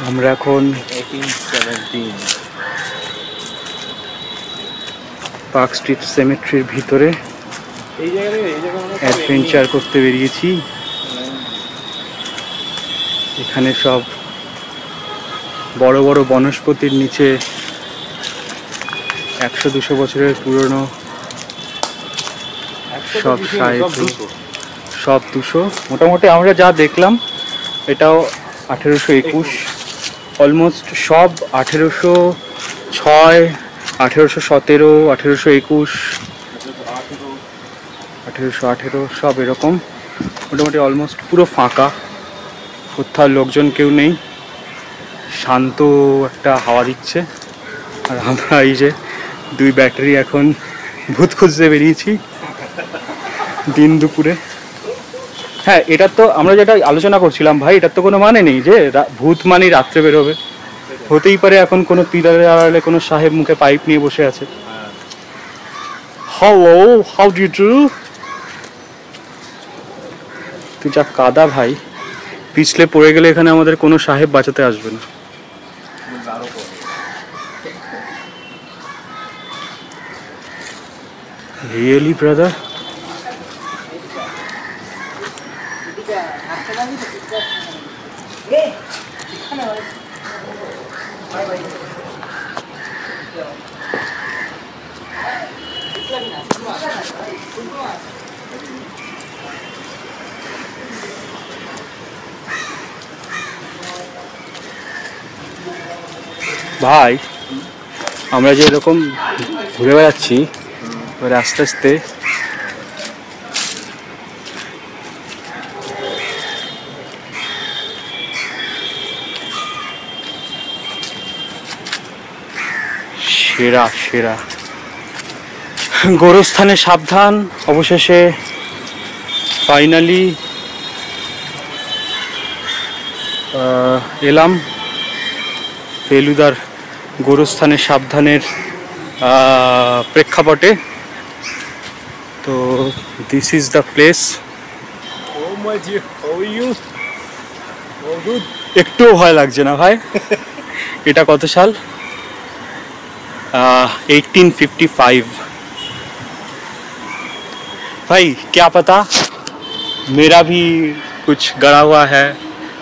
আমরা এখন 1817 park street সেমেট্রির ভিতরে এই জায়গায় অ্যাডভেঞ্চার করতে বেরিয়েছি। এখানে সব বড় বড় বনস্পতির নিচে 100-200 বছরের পুরনো সব সাহিত্য, সব 200 মোটামুটি আমরা যা দেখলাম এটাও 1821, অলমোস্ট সব 1806, 1817, 1821, 1818 সব এরকম। মোটামুটি অলমোস্ট পুরো ফাঁকা, কোথাও লোকজন কেউ নেই, শান্ত একটা হাওয়া দিচ্ছে। আর আমরা এই যে 2 ব্যাটারি এখন ভূত খুঁজতে বেরিয়েছি দিন দুপুরে। হ্যাঁ, এটা তো আমরা যেটা আলোচনা করছিলাম ভাই, এটার তো কোনো মানে নেই যে ভূত মানে রাত্রে বেরোবে। হতেই পারে এখন কোনো পিলারের আড়ালে কোনো সাহেব মুখে পাইপ নিয়ে বসে আছে। Hello, how do you do? তুই যা কাদা ভাই, পিছলে পড়ে গেলে এখানে আমাদের কোনো সাহেব বাঁচাতে আসবে না। Really brother? ভাই আমরা যে এরকম ঘুরে বেড়াচ্ছি, এবারে আস্তে আস্তে সেরা সেরা গোরস্থানে সাবধান। অবশেষে ফাইনালি এলাম ফেলুদার গোরস্থানে সাবধানের প্রেক্ষাপটে। তো দিস ইজ দ্য প্লেস। একটুও ভয় লাগছে না ভাই। এটা কত সাল? 1855। भाई क्या पता मेरा भी कुछ गड़ा हुआ है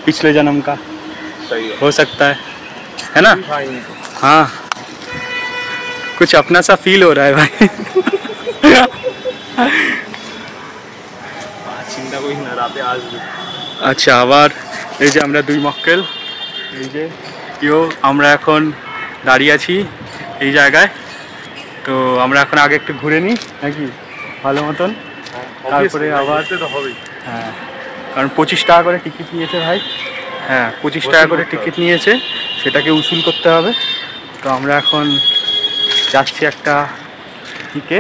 पिछले जन्म का, सही हो सकता है ना? हाँ, कुछ अपना सा फील हो रहा है भाई। চিন্তা করিস না, রাতে আসবে। আচ্ছা, আবার এই যে আমরা 2 মক্কেল, এই যে কেউ, আমরা এখন দাঁড়িয়ে আছি এই জায়গায়। তো আমরা এখন আগে একটু ঘুরে নিই নাকি ভালো মতন, তারপরে আবার তো হবেই। হ্যাঁ, কারণ 25 টাকা করে টিকিট নিয়েছে ভাই। হ্যাঁ, 25 টাকা করে টিকিট নিয়েছে, সেটাকে উসুল করতে হবে। তো আমরা এখন যাচ্ছি একটা দিকে,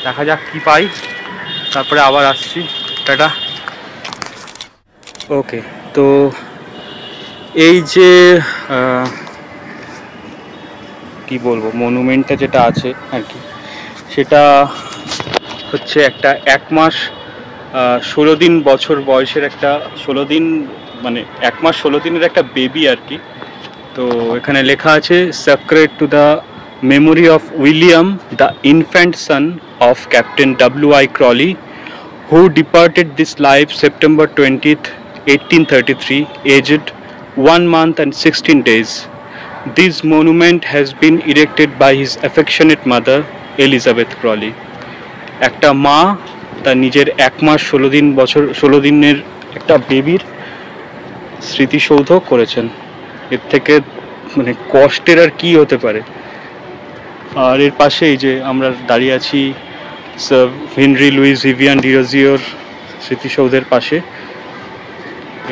দেখা যাক কি পাই, তারপরে আবার আসছি। টাটা। ওকে, তো এই যে কি বলবো, মনুমেন্টটা যেটা আছে আর কি, সেটা হচ্ছে একটা 1 মাস 16 দিন বছর বয়সের একটা 16 দিন, মানে 1 মাস 16 দিনের একটা বেবি আর কি। তো এখানে লেখা আছে sacred to the memory of William the infant son of captain W.I. Crawley who departed this life September 20th, 1833, aged 1 month and 16 days. This monument has been erected by his affectionate mother, Elizabeth Crawley. একটা মা তার নিজের 1 মাস 16 দিনের একটা বেবির স্মৃতিসৌধ করেছেন। এর থেকে মানে কষ্টের আর কি হতে পারে। আর এর পাশে এই যে আমরা দাঁড়িয়ে আছি স্যার হেনরি লুইস ভিভিয়ান ডিরোজিওর স্মৃতিসৌধের পাশে।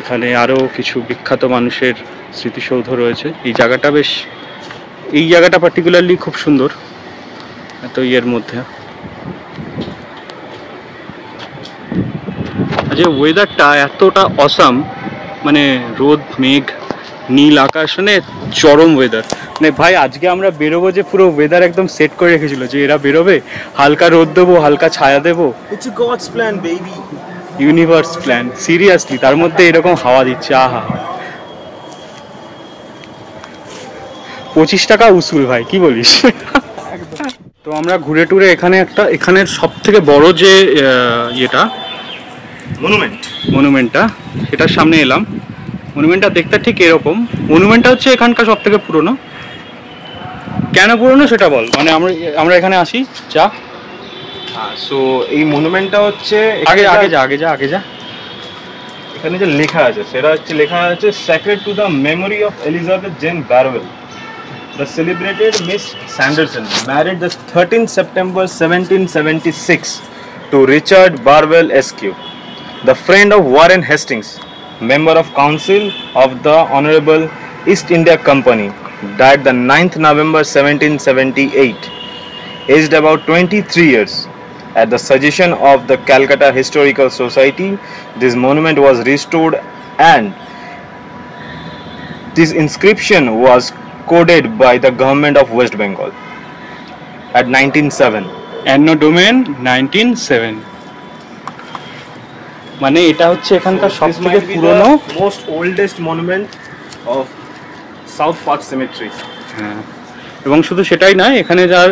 এখানে আরও কিছু বিখ্যাত মানুষের স্মৃতিসৌধ রয়েছে। এই জায়গাটা পার্টিকুলারলি খুব সুন্দর, এত ইয়ের মধ্যে। যে ওয়েদারটা এতটা অসাম, মানে রোদ মেঘ নীল আকাশ, মানে চরম ওয়েদার। মানে ভাই আজকে আমরা বেরোবো যে পুরো ওয়েদার একদম সেট করে রেখেছিল যে এরা বেরোবে, হালকা রোদ দেবো, হালকা ছায়া দেবো। It's a God's plan, baby. Universe plan, seriously তার মধ্যে এরকম হাওয়া দিচ্ছে, আহা। 25 টাকা উসুল ভাই, কি বলিস? তো আমরা ঘুরে টুরে এখানের সব থেকে বড় যে ইয়েটা মনুমেন্টটা, সেটার সামনে এলাম। মনুমেন্টটা দেখতে ঠিক এরকম। মনুমেন্টটা হচ্ছে এখানকার সব থেকে পুরনো। কেন পুরনো সেটা বল, মানে আমরা এখানে আসি যা। হ্যাঁ, সো এই মনুমেন্টটা হচ্ছে আগে যা। এখানে যে লেখা আছে সেটা হচ্ছে লেখা আছে Sacred to the memory of Elizabeth Jane Barwell, the celebrated Miss Sanderson, married the 13th September 1776 to Richard Barwell Esq, the friend of Warren Hastings, member of council of the Honorable East India Company, died the 9th November 1778, aged about 23 years. At the suggestion of the Calcutta Historical Society, this monument was restored and this inscription was coded by the government of West Bengal at 1907. Anno Domain 1907। মানে এটা হচ্ছে এখানকার সবথেকে পুরনো, most oldest monument of South Park Cemetery। হ্যাঁ, এবং শুধু সেটাই নয়, এখানে যার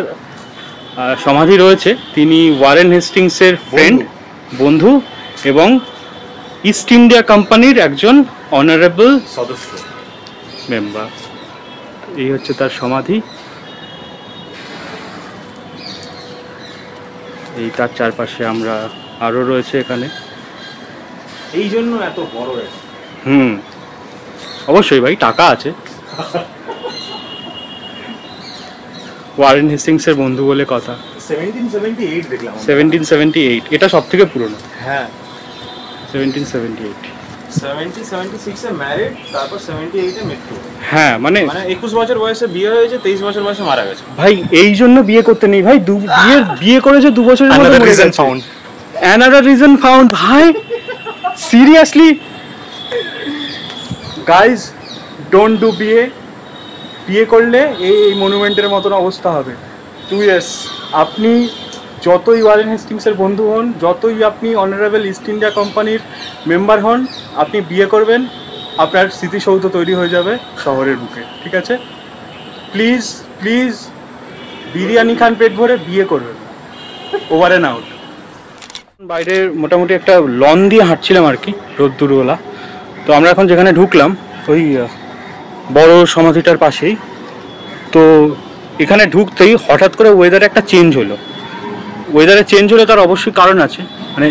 সমাধি রয়েছে তিনি ওয়ারেন হেস্টিংসের ফ্রেন্ড, বন্ধু এবং ইস্ট ইন্ডিয়া কোম্পানির একজন অনারেবল সদস্য মেম্বার। এই হচ্ছে তার সমাধি। এই তার চারপাশে আমরা আরও রয়েছে এখানে। এই জন্য এত বড় এটা। অবশ্যই ভাই, টাকা আছে। ওয়ারেন হেস্টিংসের বন্ধু বলে কথা। 1778 দেখলাম। 1778 এটা সব থেকে পুরনো। হ্যাঁ, 1778। 1776 এ ম্যারিড, তারপর 78 এ মৃত্যু। হ্যাঁ, মানে 21 বছর বয়সে বিয়ে হয়েছে, 23 বছর বয়সে মারা গেছে। ভাই এই জন্য বিয়ে করতে নেই ভাই, বিয়ে করেছে 2 বছরের মধ্যে মরে গেছে। Another reason found ভাই, সিরিয়াসলি গাইজ, ডোন্ট ডু বিয়ে করলে এই মনুমেন্টের মতন অবস্থা হবে। 2 years আপনি যতই ওয়ারেন হেস্টিংসের বন্ধু হন, যতই আপনি অনারেবল ইস্ট ইন্ডিয়া কোম্পানির মেম্বার হন, আপনি বিয়ে করবেন, আপনার স্মৃতিসৌধ তৈরি হয়ে যাবে শহরের বুকে, ঠিক আছে? প্লিজ বিরিয়ানি খান পেট ভরে, বিয়ে করবেন। Over and out. বাইরে মোটামুটি একটা লন দিয়ে হাঁটছিলাম আর কি, রোদ্দুরওয়ালা। তো আমরা এখন যেখানে ঢুকলাম ওই বড় সমাধিটার পাশেই। তো এখানে ঢুকতেই হঠাৎ করে ওয়েদারে একটা চেঞ্জ হলো। তার অবশ্যই কারণ আছে। মানে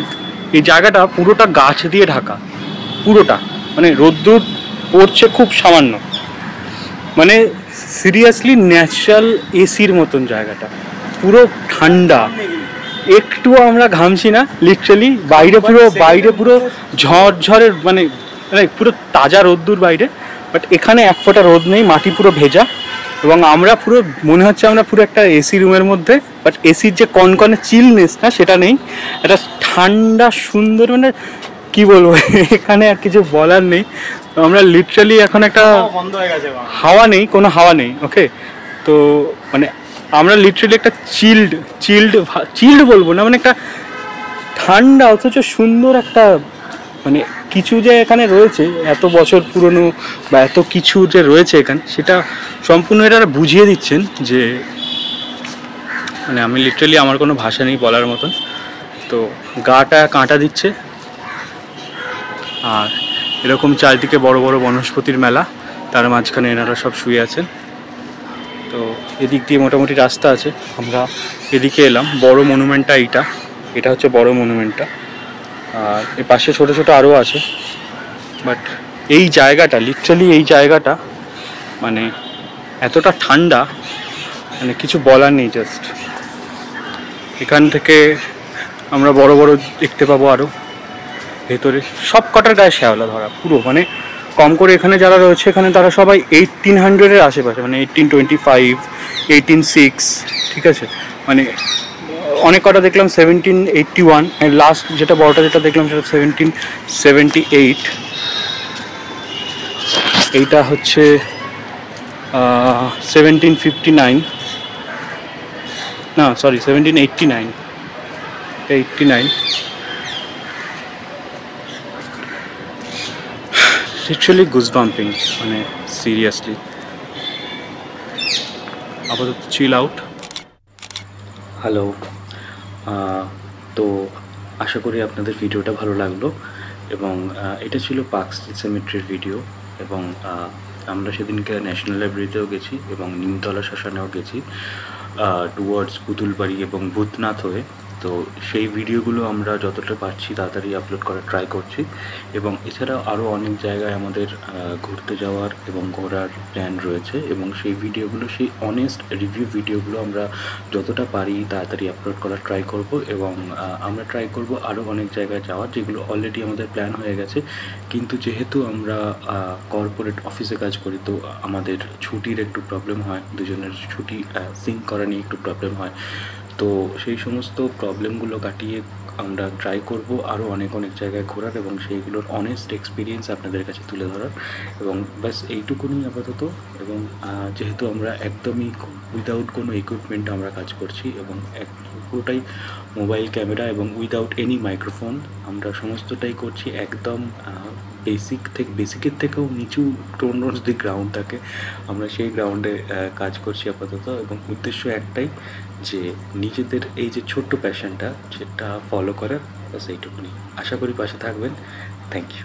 এই জায়গাটা পুরোটা গাছ দিয়ে ঢাকা, পুরোটা, মানে রোদ্দুর পড়ছে খুব সামান্য, মানে সিরিয়াসলি ন্যাচারাল এসির মতন জায়গাটা, পুরো ঠান্ডা, একটুও আমরা ঘামছি না লিটারালি। বাইরে পুরো ঝড়ের মানে পুরো তাজা রোদ্দুর বাইরে, বাট এখানে এক ফোঁটা রোদ নেই, মাটি পুরো ভেজা, এবং আমরা পুরো মনে হচ্ছে আমরা পুরো একটা এসি রুমের মধ্যে, বাট এসির যে কনকনে চিলনেস না সেটা নেই, একটা ঠান্ডা সুন্দর, মানে কি বলবো, এখানে আর কিছু বলার নেই। তো আমরা লিটারালি এখন একটা হাওয়া নেই, কোনো হাওয়া নেই, ওকে। তো মানে আমরা লিটারালি একটা চিল্ড বলবো না, মানে একটা ঠান্ডা অথচ সুন্দর একটা, মানে কিছু যে এখানে রয়েছে এত বছর পুরনো বা এত কিছু যে রয়েছে এখানে, সেটা সম্পূর্ণ এটা বুঝিয়ে দিচ্ছেন যে, মানে আমি লিটারালি আমার কোনো ভাষা নেই বলার মতন। তো গাটা কাঁটা দিচ্ছে। আর এরকম চারিদিকে বড় বড় বনস্পতির মেলা, তার মাঝখানে এনারা সব শুয়ে আছেন। তো এদিক দিয়ে মোটামুটি রাস্তা আছে, আমরা এদিকে এলাম। বড় মনুমেন্টটা এটা হচ্ছে বড় মনুমেন্টটা, আর এর পাশে ছোটো ছোটো আরও আছে। বাট এই জায়গাটা লিটারালি, এই জায়গাটা মানে এতটা ঠান্ডা, মানে কিছু বলার নেই। জাস্ট এখান থেকে আমরা বড় বড় দেখতে পাবো আরও ভেতরে, সব কটার গায়ে শ্যাওলা ধরা পুরো, মানে কম করে এখানে যারা রয়েছে এখানে তারা সবাই 1800-এর আশেপাশে, মানে 1825, 1806, ঠিক আছে? মানে অনেক কটা দেখলাম 1781, লাস্ট যেটা বড়টা যেটা দেখলাম সেটা 1778। এইটা হচ্ছে 1759, না সরি 1789, 89। লিটারালি গুজ বাম্পিং, মানে সিরিয়াসলি। আপাতত চিল আউট। হ্যালো, তো আশা করি আপনাদের ভিডিওটা ভালো লাগলো, এবং এটা ছিল পার্ক স্ট্রিট সেমেট্রির ভিডিও, এবং আমরা সেদিনকে ন্যাশনাল লাইব্রেরিতেও গেছি এবং নিমতলা শ্মশানেও গেছি, টুয়ার্ডস পুতুলবাড়ি এবং ভূতনাথ হয়ে। তো সেই ভিডিওগুলো আমরা যতটা পারছি তাড়াতাড়ি আপলোড করার ট্রাই করছি, এবং এছাড়াও আরও অনেক জায়গায় আমাদের ঘুরতে যাওয়ার এবং ঘোরার প্ল্যান রয়েছে, এবং সেই ভিডিওগুলো, সেই অনেস্ট রিভিউ ভিডিওগুলো আমরা যতটা পারি তাড়াতাড়ি আপলোড করার ট্রাই করব, এবং আমরা ট্রাই করব আরও অনেক জায়গায় যাওয়ার, যেগুলো অলরেডি আমাদের প্ল্যান হয়ে গেছে। কিন্তু যেহেতু আমরা কর্পোরেট অফিসে কাজ করি, তো আমাদের ছুটির একটু প্রবলেম হয়, দুজনের ছুটি সিঙ্ক করা নিয়ে একটু প্রবলেম হয়। তো সেই সমস্ত প্রবলেমগুলো কাটিয়ে আমরা ট্রাই করব আরও অনেক অনেক জায়গায় ঘোরার, এবং সেইগুলোর অনেস্ট এক্সপিরিয়েন্স আপনাদের কাছে তুলে ধরার, এবং ব্যাস এইটুকুনি আপাতত। এবং যেহেতু আমরা একদমই উইদাউট কোনো ইকুইপমেন্ট আমরা কাজ করছি, এবং পুরোটাই মোবাইল ক্যামেরা এবং উইদাউট এনি মাইক্রোফোন, আমরা সমস্তটাই করছি একদম বেসিকের থেকেও নিচু টোন যদি গ্রাউন্ড থাকে, আমরা সেই গ্রাউন্ডে কাজ করছি আপাতত, এবং উদ্দেশ্য একটাই, যে নিজেদের এই যে ছোট্ট প্যাশনটা সেটা ফলো করার, বাস এইটুকুনি। আশা করি পাশে থাকবেন। Thank you.